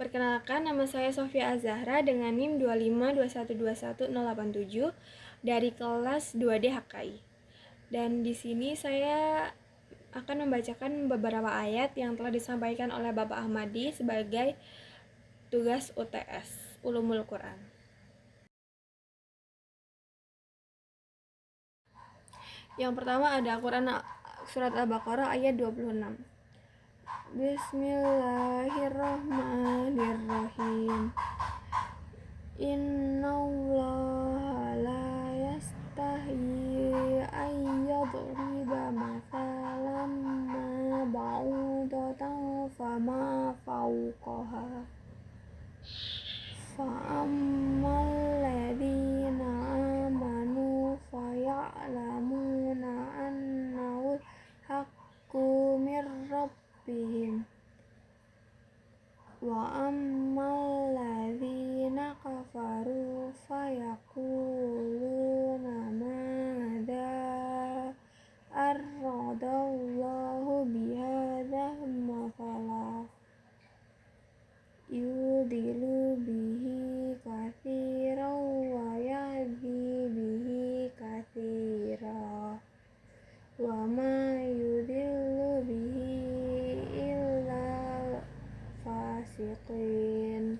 Perkenalkan, nama saya Sofia Azahra dengan NIM 252121087 dari kelas 2D HKI. Dan di sini saya akan membacakan beberapa ayat yang telah disampaikan oleh Bapak Ahmadi sebagai tugas UTS, Ulumul Quran. Yang pertama ada Quran surat Al-Baqarah ayat 26. Bismillahirrahmanirrahim. Innallaha la yastahi an yadriba mathalan ma ba'udatan fama fawqaha fa'ammal ladhina amanu faya'lamuna annahu haqqu mir rabbihim wa ammal ladzina kafaru fayaquluna madza aradallahu bihadza mathala yudhilu bihi katsiran wa yahdi bihi katsiran wa ma yudhillu bihi illa fasiqin.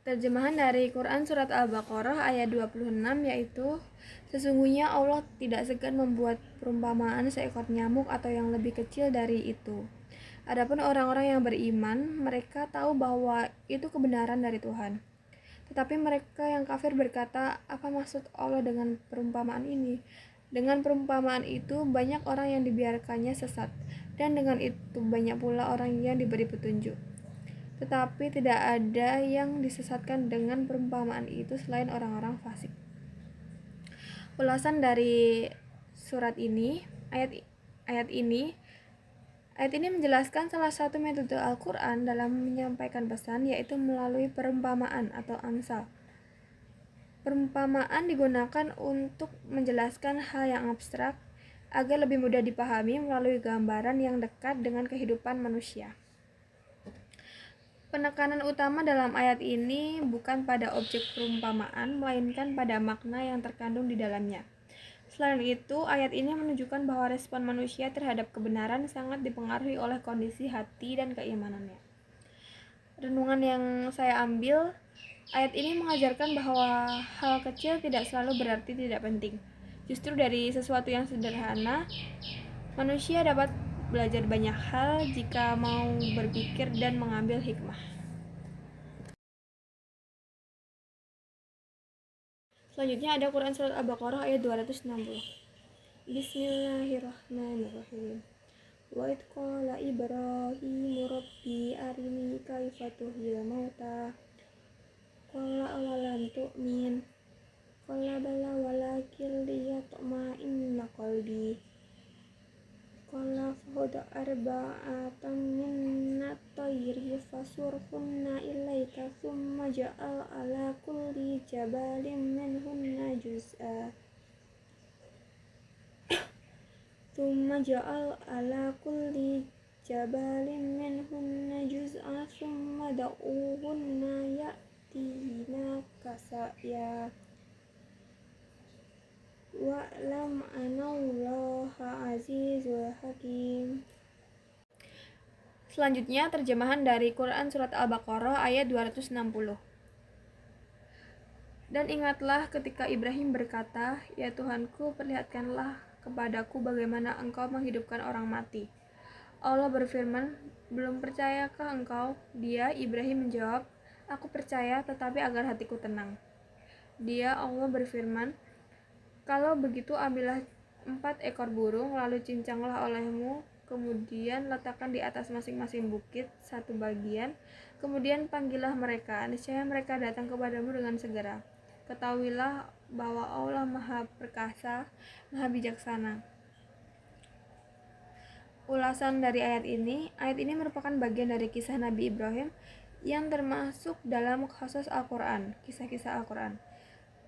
Terjemahan dari Quran Surat Al-Baqarah ayat 26 yaitu, sesungguhnya Allah tidak segan membuat perumpamaan seekor nyamuk atau yang lebih kecil dari itu. Adapun orang-orang yang beriman, mereka tahu bahwa itu kebenaran dari Tuhan. Tetapi mereka yang kafir berkata, apa maksud Allah dengan perumpamaan ini? Dengan perumpamaan itu, banyak orang yang dibiarkannya sesat, dan dengan itu banyak pula orang yang diberi petunjuk. Tetapi tidak ada yang disesatkan dengan perumpamaan itu selain orang-orang fasik. Ulasan dari surat ini, ayat ini menjelaskan salah satu metode Al-Quran dalam menyampaikan pesan, yaitu melalui perumpamaan atau amsal. Perumpamaan digunakan untuk menjelaskan hal yang abstrak agar lebih mudah dipahami melalui gambaran yang dekat dengan kehidupan manusia. Penekanan utama dalam ayat ini bukan pada objek perumpamaan, melainkan pada makna yang terkandung di dalamnya. Selain itu, ayat ini menunjukkan bahwa respon manusia terhadap kebenaran sangat dipengaruhi oleh kondisi hati dan keimanannya. Renungan yang saya ambil, ayat ini mengajarkan bahwa hal kecil tidak selalu berarti tidak penting. Justru dari sesuatu yang sederhana, manusia dapat belajar banyak hal jika mau berpikir dan mengambil hikmah. Selanjutnya ada Quran Surat Al-Baqarah ayat 260. Bismillahirrahmanirrahim. Wa idh qala Ibrahimu rabbi arini kaifa tuhyil mauta qala awalam tu'min qala bala walakin liyatma'inna qalbi qala fahud arba'atan minnat tayri fasurhunna ilaika thumma ja'al ala kulli jabalin minhunna juz'a thumma ja'al ala kulli jabalin minhunna juz'a thumma da'uhunna ya'tina kasa'ya wa'lam anallaha azizul hakim. Selanjutnya terjemahan dari Quran Surat Al-Baqarah ayat 260. Dan ingatlah ketika Ibrahim berkata, ya Tuhanku, perlihatkanlah kepadaku bagaimana engkau menghidupkan orang mati. Allah berfirman, belum percayakah engkau? Dia, Ibrahim, menjawab, aku percaya, tetapi agar hatiku tenang. Dia, Allah berfirman, kalau begitu ambillah 4 ekor burung, lalu cincanglah olehmu, kemudian letakkan di atas masing-masing bukit satu bagian, kemudian panggillah mereka, niscaya mereka datang kepadamu dengan segera. Ketahuilah bahwa Allah Maha Perkasa, Maha Bijaksana. Ulasan dari ayat ini merupakan bagian dari kisah Nabi Ibrahim yang termasuk dalam khusus Al-Quran, kisah-kisah Al-Quran.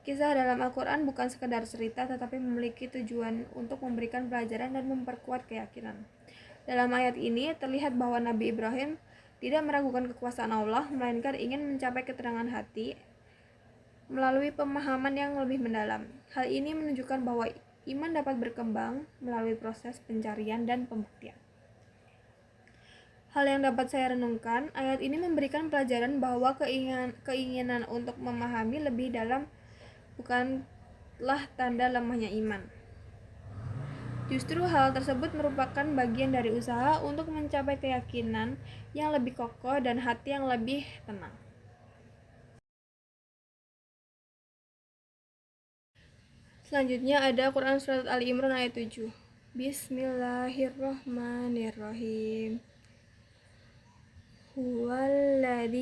Kisah dalam Al-Quran bukan sekedar cerita, tetapi memiliki tujuan untuk memberikan pelajaran dan memperkuat keyakinan. Dalam ayat ini terlihat bahwa Nabi Ibrahim tidak meragukan kekuasaan Allah, melainkan ingin mencapai ketenangan hati melalui pemahaman yang lebih mendalam. Hal ini menunjukkan bahwa iman dapat berkembang melalui proses pencarian dan pembuktian. Hal yang dapat saya renungkan, ayat ini memberikan pelajaran bahwa keinginan untuk memahami lebih dalam bukanlah tanda lemahnya iman. Justru hal tersebut merupakan bagian dari usaha untuk mencapai keyakinan yang lebih kokoh dan hati yang lebih tenang. Selanjutnya ada Quran Surat Ali Imran ayat 7. Bismillahirrahmanirrahim. Huwaladzi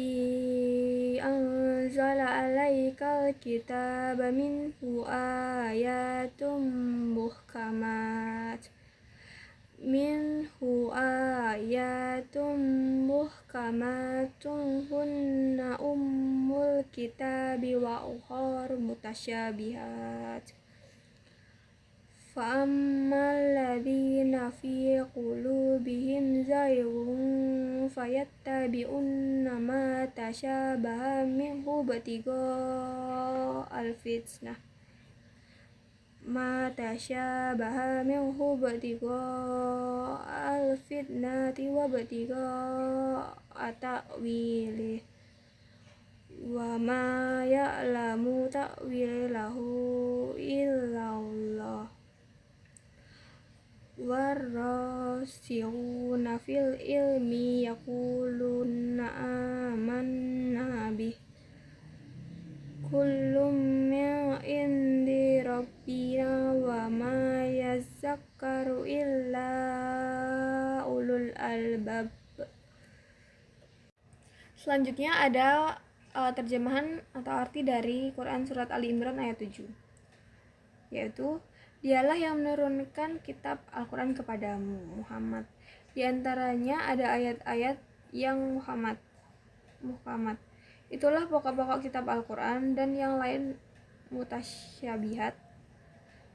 anzala 'alaikal kitaba minhu ayatum muhkamatun hunna ummul kitabi wa ukhar mutasyabihat. فَأَمَّا الَّذِينَ فِي قُلُوبِهِمْ زَيْغٌ فَيَتَّبِعُونَ مَا تَشَابَهَ مِنْهُ ابْتِغَاءَ الْفِتْنَةِ وَابْتِغَاءَ تَأْوِيلِهِ وَمَا يَعْلَمُ تَأْوِيلَهُ إِلَّا اللَّهُ وَالرَّاسِخُونَ فِي الْعِلْمِ يَقُولُونَ آمَنَّا بِهِ كُلٌّ مِّنْ عِندِ رَبِّنَا وَمَا يَذَّكَّرُ إِلَّا أُولُو الْأَلْبَابِ. Selanjutnya ada terjemahan atau arti dari Quran Surat Ali Imran ayat 7, yaitu Dialah yang menurunkan kitab Al-Quran kepadamu, Muhammad. Di antaranya ada ayat-ayat yang Muhammad. Itulah pokok-pokok kitab Al-Quran dan yang lain mutasyabihat.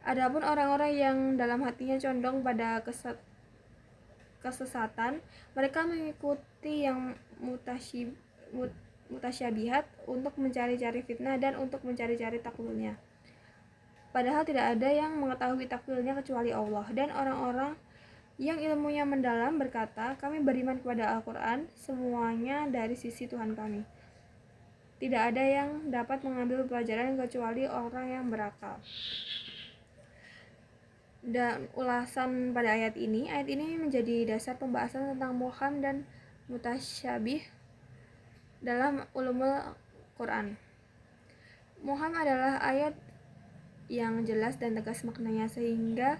Adapun orang-orang yang dalam hatinya condong pada kesesatan, mereka mengikuti yang mutasyabihat untuk mencari-cari fitnah dan untuk mencari-cari takwilnya. Padahal tidak ada yang mengetahui takwilnya kecuali Allah. Dan orang-orang yang ilmunya mendalam berkata, kami beriman kepada Al-Quran, semuanya dari sisi Tuhan kami. Tidak ada yang dapat mengambil pelajaran kecuali orang yang berakal. Dan ulasan pada ayat ini menjadi dasar pembahasan tentang muhkam dan mutasyabih dalam ulumul Quran. Muhkam adalah ayat yang jelas dan tegas maknanya sehingga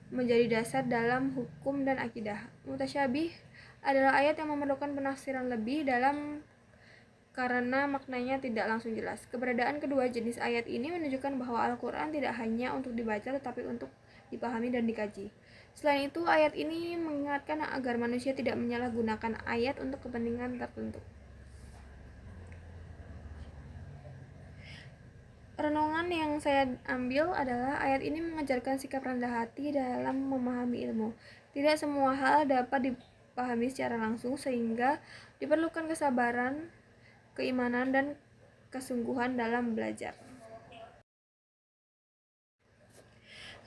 menjadi dasar dalam hukum dan akidah. Mutasyabih adalah ayat yang memerlukan penafsiran lebih dalam karena maknanya tidak langsung jelas. Keberadaan kedua jenis ayat ini menunjukkan bahwa Al-Quran tidak hanya untuk dibaca tetapi untuk dipahami dan dikaji. Selain itu, ayat ini mengingatkan agar manusia tidak menyalahgunakan ayat untuk kepentingan tertentu. Renungan yang saya ambil adalah ayat ini mengajarkan sikap rendah hati dalam memahami ilmu. Tidak semua hal dapat dipahami secara langsung sehingga diperlukan kesabaran, keimanan, dan kesungguhan dalam belajar.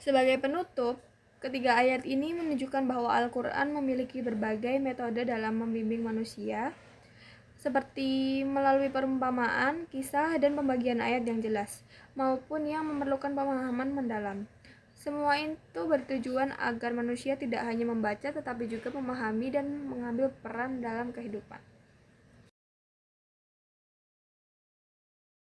Sebagai penutup, ketiga ayat ini menunjukkan bahwa Al-Quran memiliki berbagai metode dalam membimbing manusia, seperti melalui perumpamaan, kisah, dan pembagian ayat yang jelas, maupun yang memerlukan pemahaman mendalam. Semua itu bertujuan agar manusia tidak hanya membaca tetapi juga memahami dan mengambil peran dalam kehidupan.